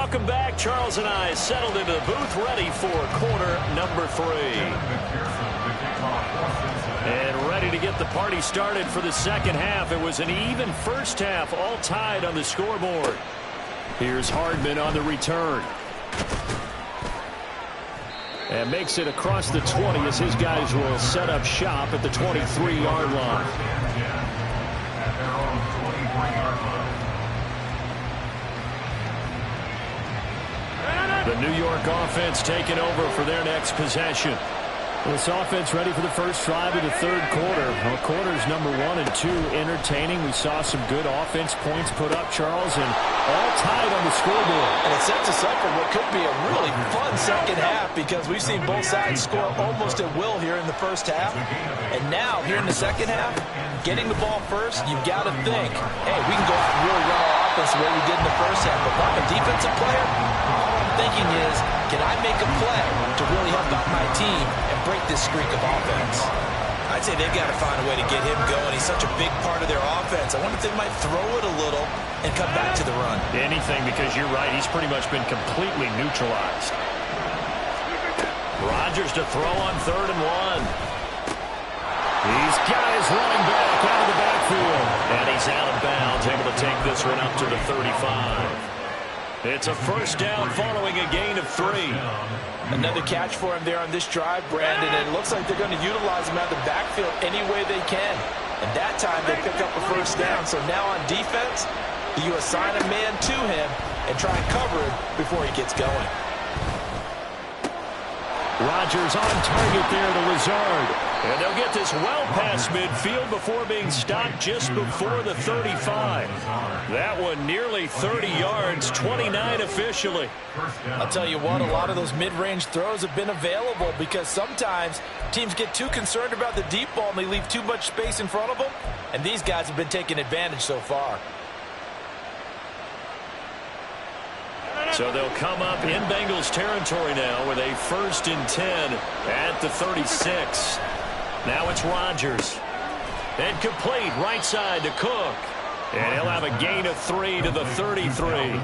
Welcome back. Charles and I settled into the booth ready for quarter number 3. And ready to get the party started for the second half. It was an even first half, all tied on the scoreboard. Here's Hardman on the return. And makes it across the 20 as his guys will set up shop at the 23-yard line. The New York offense taking over for their next possession. This offense ready for the first drive of the third quarter. Well, quarters number 1 and 2 entertaining. We saw some good offense points put up, Charles, and all tied on the scoreboard. And it sets us up for what could be a really fun second half because we've seen both sides score almost at will here in the first half. And now, here in the second half, getting the ball first, you've got to think, hey, we can go out and really run our offense the way we did in the first half. But if I'm a defensive player, all I'm thinking is, can I make a play to really help out my team and break this streak of offense? I'd say they've got to find a way to get him going. He's such a big part of their offense. I wonder if they might throw it a little and come back to the run. Anything, because you're right. He's pretty much been completely neutralized. Rodgers to throw on 3rd and 1. He's got his running back out of the backfield. And he's out of bounds, able to take this one up to the 35. It's a first down following a gain of 3. Another catch for him there on this drive, Brandon. And it looks like they're going to utilize him out of the backfield any way they can. And that time they pick up a first down. So now on defense, you assign a man to him and try and cover him before he gets going. Rodgers on target there to Lazard. And they'll get this well past midfield before being stopped just before the 35. That one nearly 30 yards, 29 officially. I'll tell you what, a lot of those mid-range throws have been available because sometimes teams get too concerned about the deep ball and they leave too much space in front of them. And these guys have been taking advantage so far. So they'll come up in Bengals territory now with a 1st and 10 at the 36. Now it's Rodgers. And complete right side to Cook. And he'll have a gain of 3 to the 33.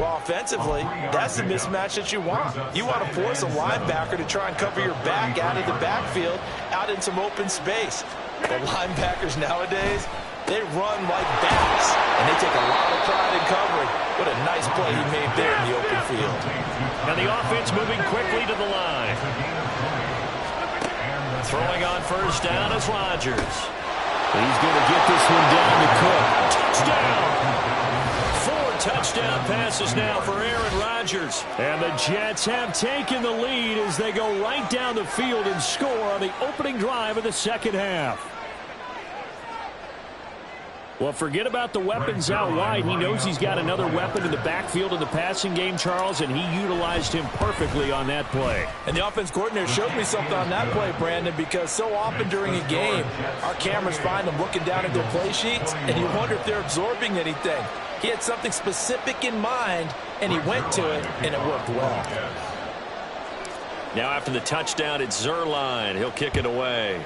Well, offensively, that's the mismatch that you want. You want to force a linebacker to try and cover your back out of the backfield, out in some open space. The linebackers nowadays, they run like bats, and they take a lot of pride in covering. What a nice play he made there in the open field. Now the offense moving quickly to the line. Throwing on first down is Rodgers. He's going to get this one down to Cook. Touchdown! 4 touchdown passes now for Aaron Rodgers. And the Jets have taken the lead as they go right down the field and score on the opening drive of the second half. Well, forget about the weapons out wide. He knows he's got another weapon in the backfield in the passing game, Charles, and he utilized him perfectly on that play. And the offense coordinator showed me something on that play, Brandon, because so often during a game, our cameras find them looking down at their play sheets, and you wonder if they're absorbing anything. He had something specific in mind, and he went to it, and it worked well. Now after the touchdown, it's Zerline. He'll kick it away.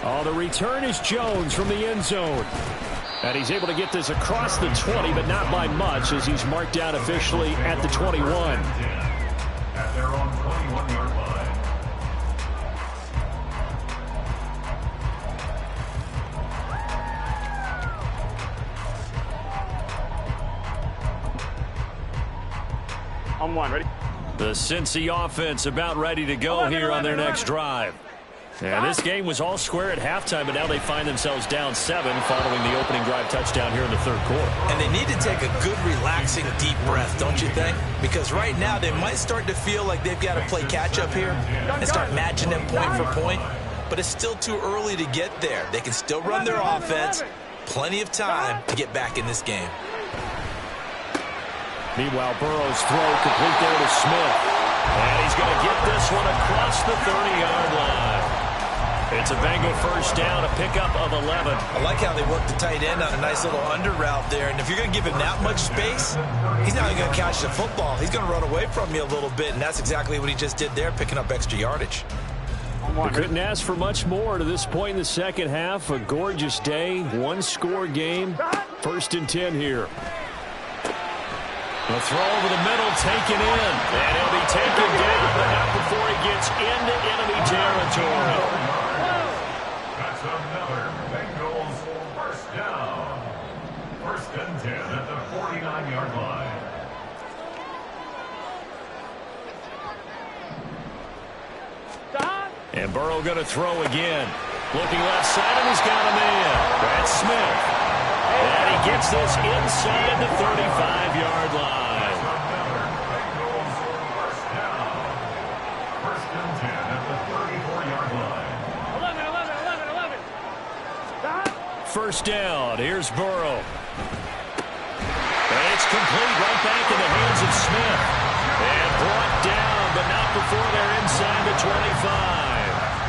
Oh, the return is Jones from the end zone. And he's able to get this across the 20, but not by much as he's marked down officially at the 21. At their own 21-yard line. On 1, ready? The Cincy offense about ready to go here on their next drive. And this game was all square at halftime, but now they find themselves down 7 following the opening drive touchdown here in the third quarter. And they need to take a good, relaxing, deep breath, don't you think? Because right now they might start to feel like they've got to play catch-up here and start matching them point for point. But it's still too early to get there. They can still run their offense. Plenty of time to get back in this game. Meanwhile, Burrow's throw complete there to Smith. And he's going to get this one across the 30-yard line. It's a Bengal first down, a pickup of 11. I like how they work the tight end on a nice little under route there. And if you're going to give him that much space, he's not even going to catch the football. He's going to run away from you a little bit, and that's exactly what he just did there, picking up extra yardage. one. Couldn't ask for much more to this point in the second half. A gorgeous day, one-score game. 1st and 10 here. A throw over the middle, taken in. And he'll be taken down, but not before he gets into enemy territory. That's another Bengals first down. 1st and 10 at the 49-yard line. And Burrow going to throw again. Looking left side, and he's got a man. That's Smith. And he gets this inside the 35-yard line. Bengals first down. 1st and 10 at the 34-yard line. 11. 1st down. Here's Burrow. And it's complete right back in the hands of Smith. And brought down, but not before they're inside the 25.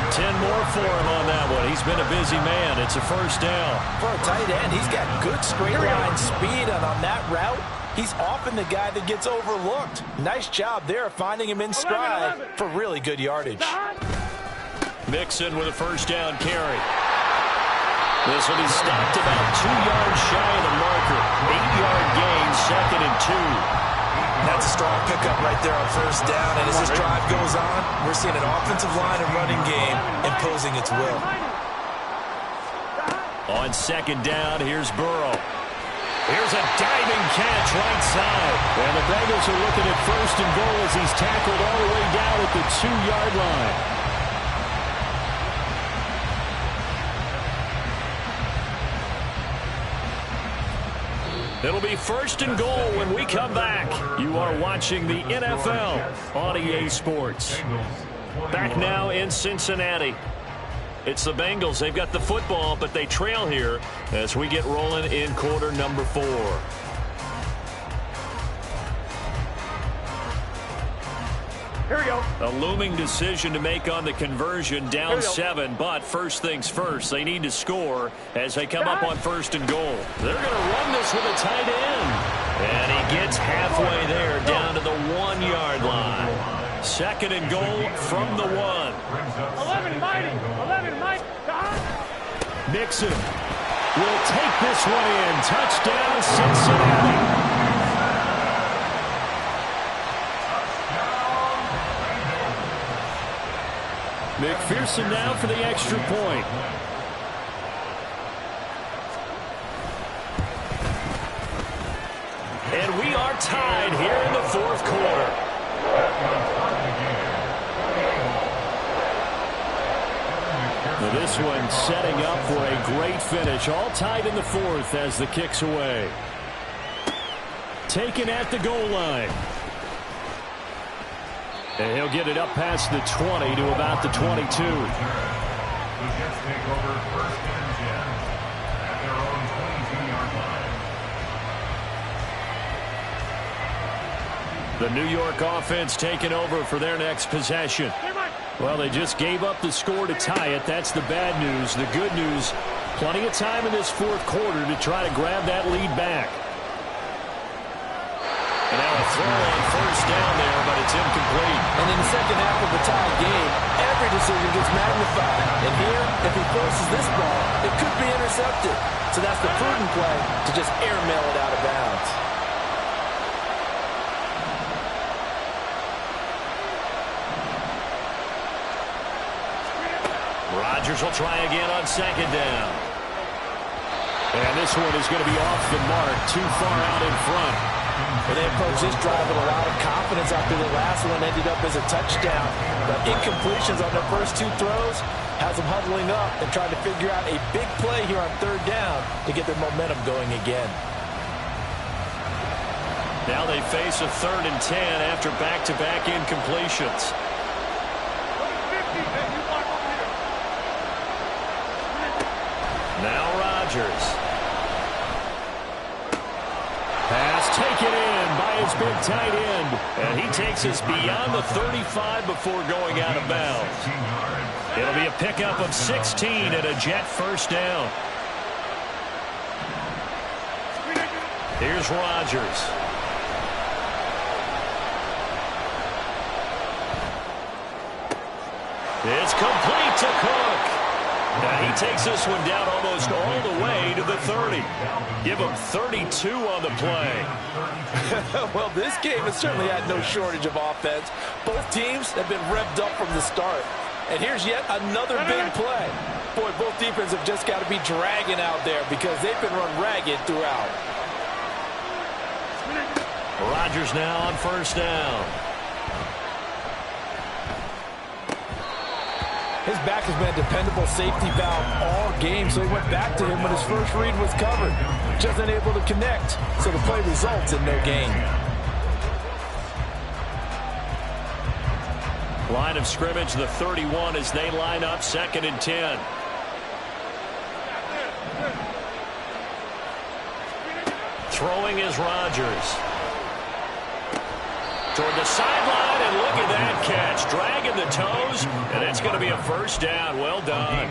10 more for him on that one. He's been a busy man. It's a 1st down. For a tight end, he's got good straight line speed, and on that route, he's often the guy that gets overlooked. Nice job there finding him in stride for really good yardage. Mixon with a 1st down carry. This one, he stopped about 2 yards shy of the marker. 8-yard gain, 2nd and 2. That's a strong pickup right there on 1st down, and as this drive goes on, we're seeing an offensive line and running game imposing its will. On 2nd down, here's Burrow. Here's a diving catch right side. And the Bengals are looking at 1st and goal as he's tackled all the way down at the 2-yard line. It'll be 1st and goal when we come back. You are watching the NFL on EA Sports. Back now in Cincinnati. It's the Bengals. They've got the football, but they trail here as we get rolling in quarter number 4. Here we go. A looming decision to make on the conversion, down 7, but first things first, they need to score as they come up on 1st and goal. They're going to run this with a tight end. And he gets halfway there, down to the 1-yard line. 2nd and goal from the 1. 11 mighty. Mixon will take this one in. Touchdown, Cincinnati. McPherson now for the extra point. And we are tied here in the 4th quarter. Now this one setting up for a great finish. All tied in the 4th as the kick's away. Taken at the goal line. And he'll get it up past the 20 to about the 22. The Jets take over 1st and 10 at their own 22-yard line. The New York offense taking over for their next possession. Well, they just gave up the score to tie it. That's the bad news. The good news, plenty of time in this 4th quarter to try to grab that lead back. And now a throw on 1st down there, but it's incomplete. And in the second half of the tie game, every decision gets magnified. And here, if he forces this ball, it could be intercepted. So that's the prudent play to just airmail it out of bounds. Rodgers will try again on 2nd down. And this one is going to be off the mark, too far out in front. And they approach this drive with a lot of confidence after the last one ended up as a touchdown. But incompletions on their first 2 throws has them huddling up and trying to figure out a big play here on 3rd down to get their momentum going again. Now they face a 3rd and 10 after back-to-back incompletions. Now Rodgers. Pass taken in by his big tight end. And he takes us beyond the 35 before going out of bounds. It'll be a pickup of 16 and a Jet 1st down. Here's Rodgers. It's complete to Cook. Now he takes this one down almost all the way to the 30. Give him 32 on the play. Well, this game has certainly had no shortage of offense. Both teams have been revved up from the start. And here's yet another big play. Boy, both defenses have just got to be dragging out there because they've been run ragged throughout. Rodgers now on first down. His back has been a dependable safety valve all game, so he went back to him when his first read was covered. Just unable to connect, so the play results in no gain. Line of scrimmage, the 31 as they line up, 2nd and 10. Throwing is Rodgers. Toward the sideline, and look at that catch. Dragging the toes, and it's going to be a first down. Well done.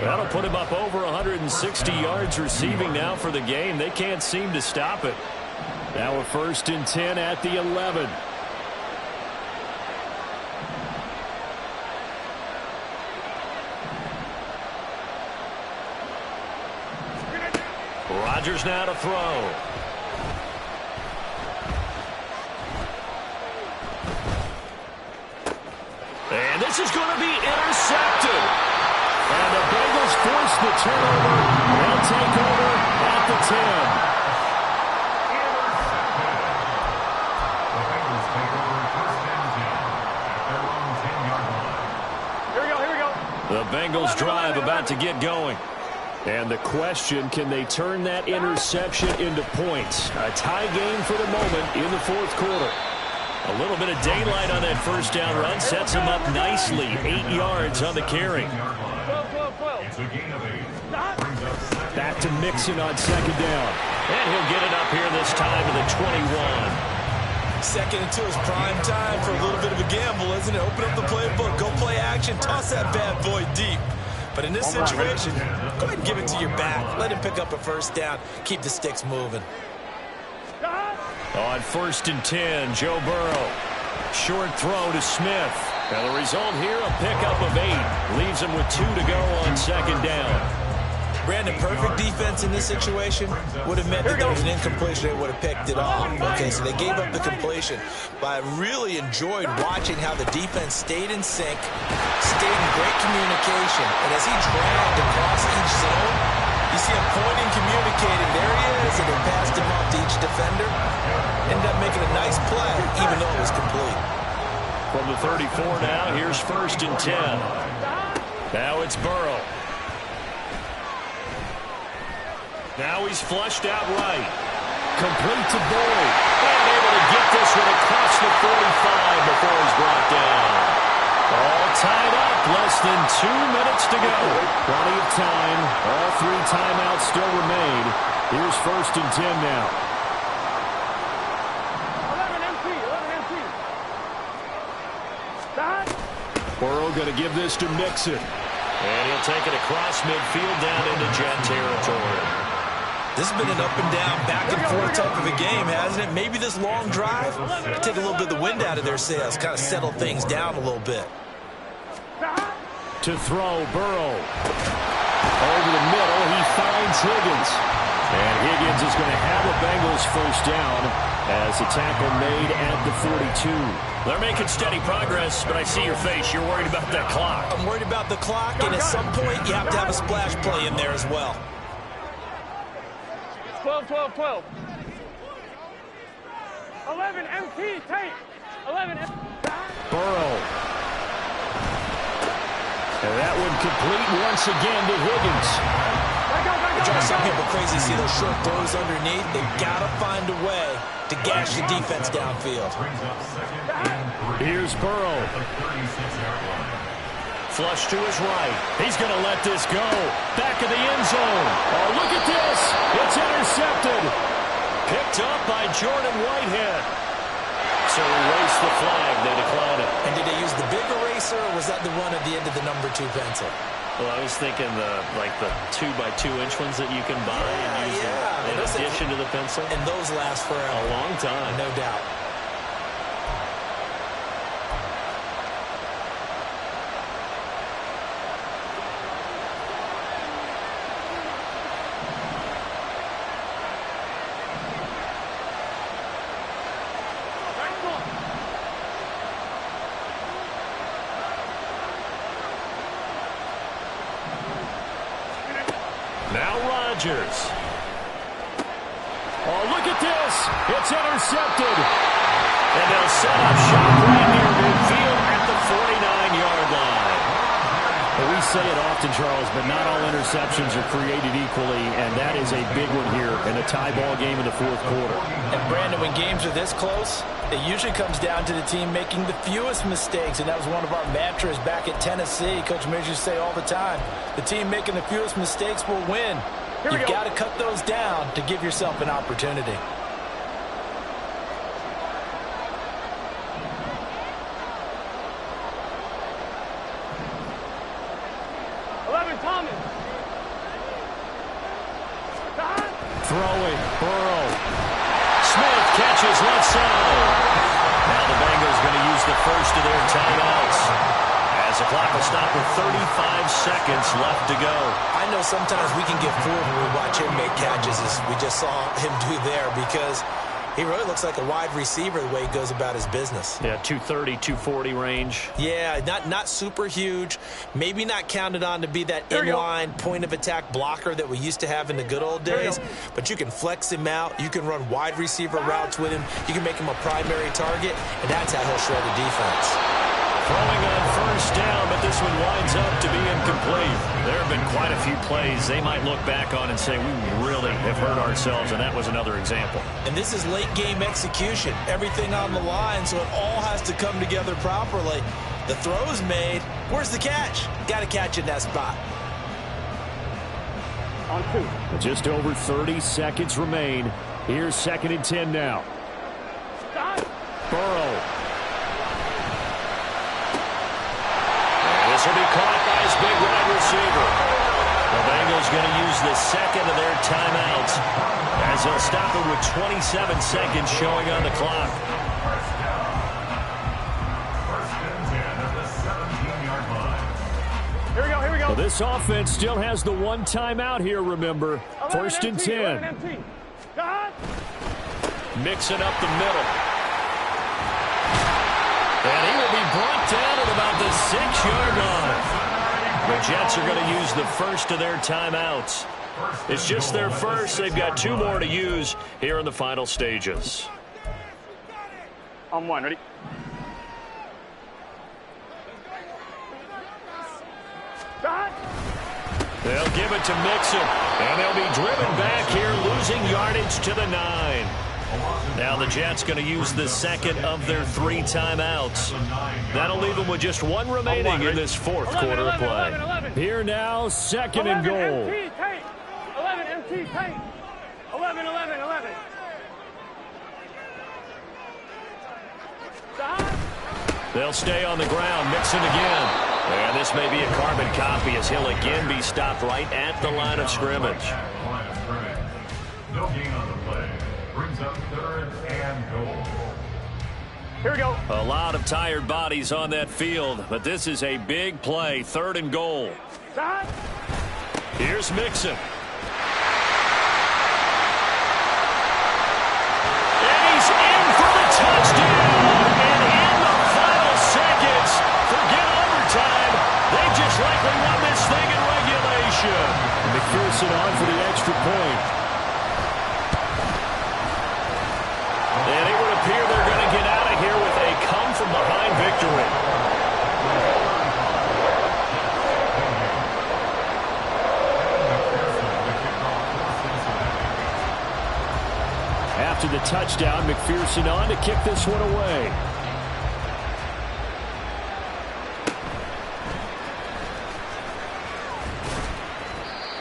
That'll put him up over 160 yards receiving now for the game. They can't seem to stop it. Now a 1st and 10 at the 11. Rodgers now to throw. And this is going to be intercepted. And the Bengals force the turnover. They'll take over at the 10. The Bengals take over 1st and 10 at their own 10-yard line. Here we go, here we go. The Bengals drive about to get going. And the question, can they turn that interception into points? A tie game for the moment in the 4th quarter. A little bit of daylight on that first down run sets him up nicely. 8 yards on the carry. 12. It's a gain of 8. Back to Mixon on 2nd down. And he'll get it up here this time to the 21. 2nd and 2 is prime time for a little bit of a gamble, isn't it? Open up the playbook, go play action, toss that bad boy deep. But in this situation, go ahead and give it to your back. Let him pick up a first down. Keep the sticks moving. On 1st and 10, Joe Burrow. Short throw to Smith. And the result here, a pickup of 8. Leaves him with 2 to go on 2nd down. Brandon, perfect defense in this situation would have meant that there was an incompletion. They would have picked it off. Okay, so they gave up the completion. But I really enjoyed watching how the defense stayed in sync, stayed in great communication. And as he dragged across each zone, you see him pointing, communicating. There he is, and they passed him off to each defender. Ended up making a nice play, even though it was complete. From the 34 now, here's 1st and 10. Now it's Burrow. Now he's flushed out right. Complete to Boyd. And able to get this one across the 45 before he's brought down. All tied up. Less than 2 minutes to go. Plenty of time. All 3 timeouts still remain. Here's 1st and 10 now. 11 empty. Burrow going to give this to Mixon. And he'll take it across midfield down into Jet territory. This has been an up and down, back and forth type of a game, hasn't it? Maybe this long drive take a little bit of the wind out of their sails, kind of settle things down a little bit. To throw, Burrow. Over the middle, he finds Higgins. And Higgins is going to have a Bengals first down as a tackle made at the 42. They're making steady progress, but I see your face. You're worried about that clock. I'm worried about the clock, and at some point, you have to have a splash play in there as well. 12. 11 empty, tape. 11 empty. Burrow. And that one complete once again to Higgins. It drives some people crazy to see those short throws underneath. They've got to find a way to gash the defense downfield. Here's Burrow. Flush to his right. He's going to let this go. Back of the end zone. Oh, look at this. It's intercepted. Picked up by Jordan Whitehead. So erase the flag. They decline it. And did they use the big eraser, or was that the one at the end of the number 2 pencil? Well, I was thinking the 2x2-inch ones that you can buy and use in addition to the pencil. And those last for a long time. No doubt. Now Rodgers. Oh, look at this. It's intercepted. And they'll set up shop right near midfield at the 49-yard line. Well, we say it often, Charles, but not all interceptions are created equally, and that is a big one here in a tie ball game in the fourth quarter. And, Brandon, when games are this close, it usually comes down to the team making the fewest mistakes, and that was one of our mantras back at Tennessee. Coach Mears used to say all the time, the team making the fewest mistakes will win. You've got to cut those down to give yourself an opportunity. Throwing, Burrow. Smith catches left side. Now the Bengals going to use the first of their timeouts, as the clock will stop with 35 seconds left to go. I know sometimes we can get fooled when we watch him make catches, as we just saw him do there, because he really looks like a wide receiver the way he goes about his business. Yeah, 230, 240 range. Yeah, not super huge. Maybe not counted on to be that inline point-of-attack blocker that we used to have in the good old days. But you can flex him out. You can run wide receiver routes with him. You can make him a primary target, and that's how he'll shred the defense. Throwing on first down, but this one winds up to be incomplete. There have been quite a few plays they might look back on and say, we really have hurt ourselves, and that was another example. And this is late game execution. Everything on the line, so it all has to come together properly. The throw's made. Where's the catch? Got to catch in that spot. On 2. Just over 30 seconds remain. Here's 2nd and 10 now. Stop. Burrow. This will be caught by his big wide receiver. The Bengals going to use the second of their timeouts, as they'll stop it with 27 seconds showing on the clock. First and 10 at the 17-yard line. Here we go, here we go. Well, this offense still has the one timeout here, remember. 1st and 10. Mixing up the middle. And he will be brought down at about the 6-yard line. The Jets are going to use the first of their timeouts. It's just their first. They've got 2 more to use here in the final stages. On 1, ready? They'll give it to Mixon, and they'll be driven back here, losing yardage to the 9. Now the Jets going to use the second of their 3 timeouts. That'll leave them with just 1 remaining in this fourth quarter of play. 11. Here now, 2nd and goal. 11 MT tank. 11. They'll stay on the ground, Mixon again. And this may be a carbon copy, as he'll again be stopped right at the line of scrimmage. No gain on the play. Brings up 3rd and goal. Here we go. A lot of tired bodies on that field, but this is a big play, 3rd and goal. Here's Mixon. And he's in for the touchdown. And in the final seconds, forget overtime. They just likely won this thing in regulation. McPherson on for the extra point. And it would appear they're going to get out of here with a come-from-behind victory. After the touchdown, McPherson on to kick this one away.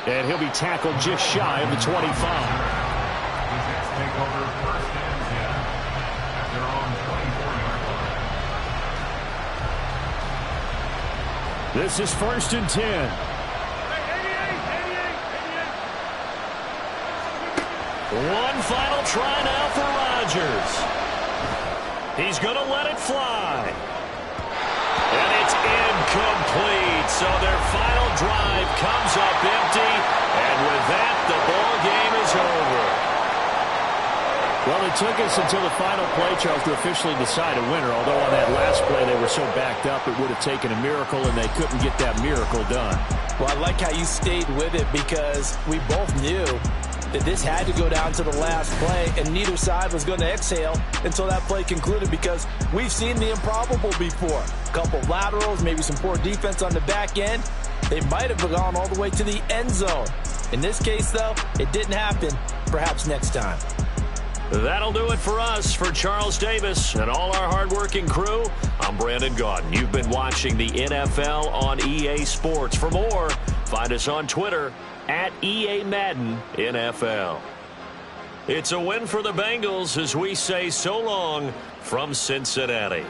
And he'll be tackled just shy of the 25. The Jets take over 1st and 10 at their own 24-yard line. This is 1st and 10. One final try now for Rodgers. He's going to let it fly. And it's incomplete. So their final drive comes up empty. And with that, the ball game is over. Well, it took us until the final play, Charles, to officially decide a winner. Although on that last play they were so backed up it would have taken a miracle, and they couldn't get that miracle done. Well, I like how you stayed with it because we both knew that this had to go down to the last play, and neither side was going to exhale until that play concluded because we've seen the improbable before. A couple laterals, maybe some poor defense on the back end. They might have gone all the way to the end zone. In this case, though, it didn't happen. Perhaps next time. That'll do it for us. For Charles Davis and all our hardworking crew, I'm Brandon Gaudin. You've been watching the NFL on EA Sports. For more, find us on Twitter at EA Madden NFL. It's a win for the Bengals as we say so long from Cincinnati.